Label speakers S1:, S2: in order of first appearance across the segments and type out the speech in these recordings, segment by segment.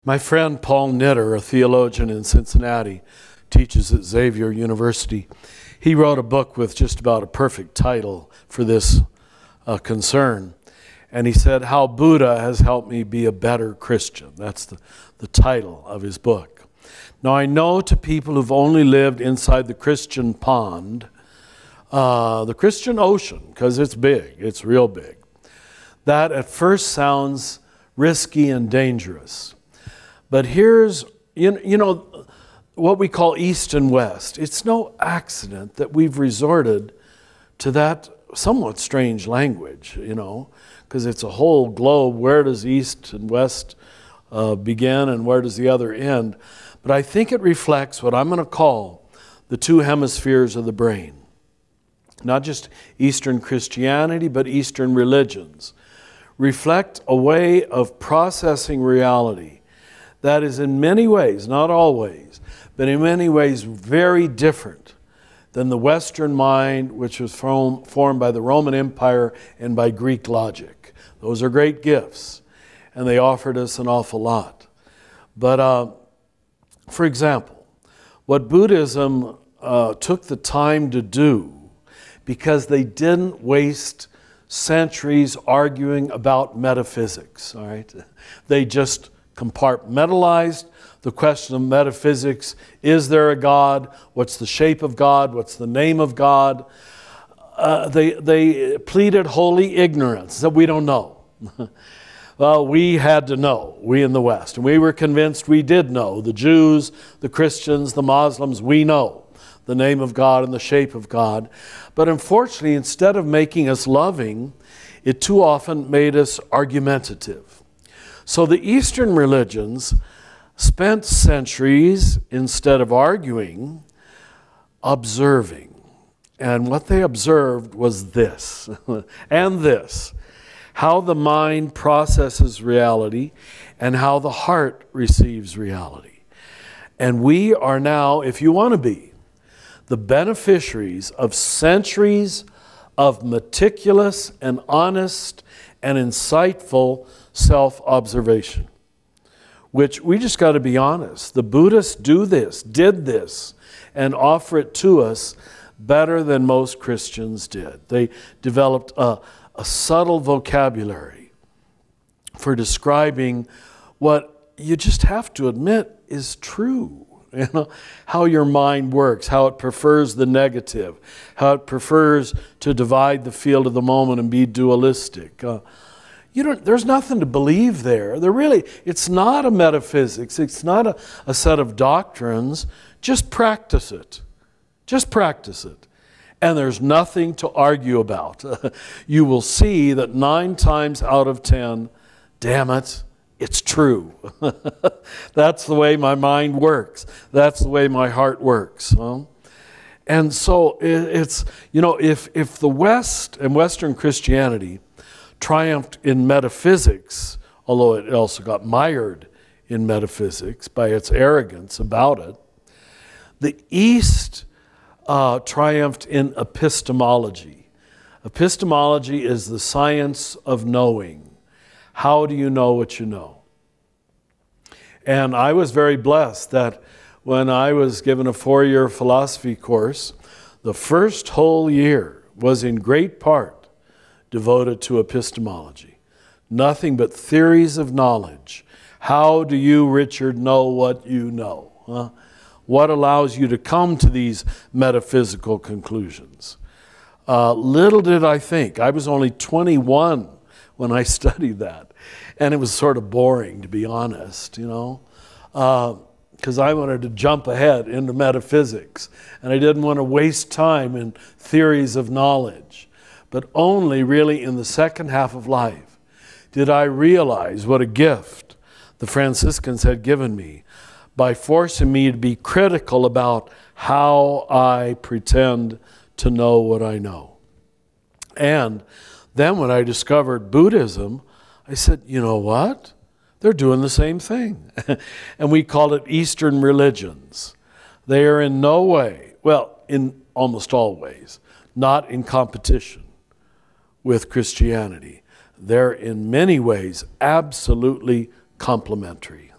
S1: My friend Paul Knitter, a theologian in Cincinnati, teaches at Xavier University. He wrote a book with just about a perfect title for this concern. And he said, How Buddha Has Helped Me Be a Better Christian. That's the title of his book. Now, I know to people who've only lived inside the Christian pond, the Christian ocean, because it's big, it's real big, that at first sounds risky and dangerous. But here's, you know, what we call East and West. It's no accident that we've resorted to that somewhat strange language, you know, because it's a whole globe. Where does East and West begin and where does the other end? But I think it reflects what I'm going to call the two hemispheres of the brain. Not just Eastern Christianity, but Eastern religions. Reflect a way of processing reality that is in many ways, not always, but in many ways very different than the Western mind, which was formed by the Roman Empire and by Greek logic. Those are great gifts, and they offered us an awful lot. But for example, what Buddhism took the time to do, because they didn't waste centuries arguing about metaphysics, all right? They just compartmentalized the question of metaphysics. Is there a God? What's the shape of God? What's the name of God? They pleaded holy ignorance, that we don't know. Well, we had to know, we in the West. And we were convinced we did know. The Jews, the Christians, the Muslims, we know the name of God and the shape of God. But unfortunately, instead of making us loving, it too often made us argumentative. So the Eastern religions spent centuries, instead of arguing, observing. And what they observed was this, and this, how the mind processes reality and how the heart receives reality. And we are now, if you want to be, the beneficiaries of centuries of meticulous and honest and insightful self-observation, which we just got to be honest. The Buddhists did this, and offer it to us better than most Christians did. They developed a subtle vocabulary for describing what you just have to admit is true. You know, how your mind works, how it prefers the negative, how it prefers to divide the field of the moment and be dualistic. There's nothing to believe there. It's not a metaphysics. It's not a set of doctrines. Just practice it. Just practice it. And there's nothing to argue about. You will see that 9 times out of 10, damn it, it's true. That's the way my mind works. That's the way my heart works. And so it's, if the West and Western Christianity triumphed in metaphysics, although it also got mired in metaphysics by its arrogance about it, the East triumphed in epistemology. Epistemology is the science of knowing. How do you know what you know? And I was very blessed that when I was given a 4-year philosophy course, the first whole year was in great part devoted to epistemology. Nothing but theories of knowledge. How do you, Richard, know what you know? What allows you to come to these metaphysical conclusions? Little did I think. I was only 21 when I studied that. And it was sort of boring, to be honest, because I wanted to jump ahead into metaphysics. And I didn't want to waste time in theories of knowledge. But only really in the second half of life did I realize what a gift the Franciscans had given me by forcing me to be critical about how I pretend to know what I know. And then when I discovered Buddhism, I said, you know what? They're doing the same thing. And we call it Eastern religions. They are in no way, well, in almost all ways, not in competition with Christianity. They're in many ways absolutely complementary.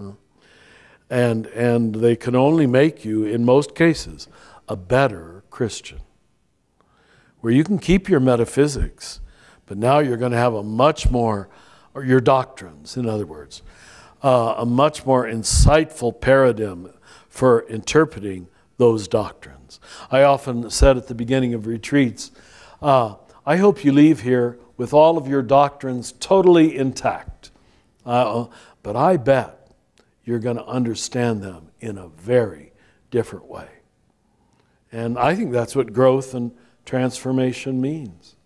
S1: And they can only make you, in most cases, a better Christian. Where you can keep your metaphysics, but now you're going to have a much more, or your doctrines, in other words, a much more insightful paradigm for interpreting those doctrines. I often said at the beginning of retreats, I hope you leave here with all of your doctrines totally intact. But I bet you're going to understand them in a very different way. And I think that's what growth and transformation means.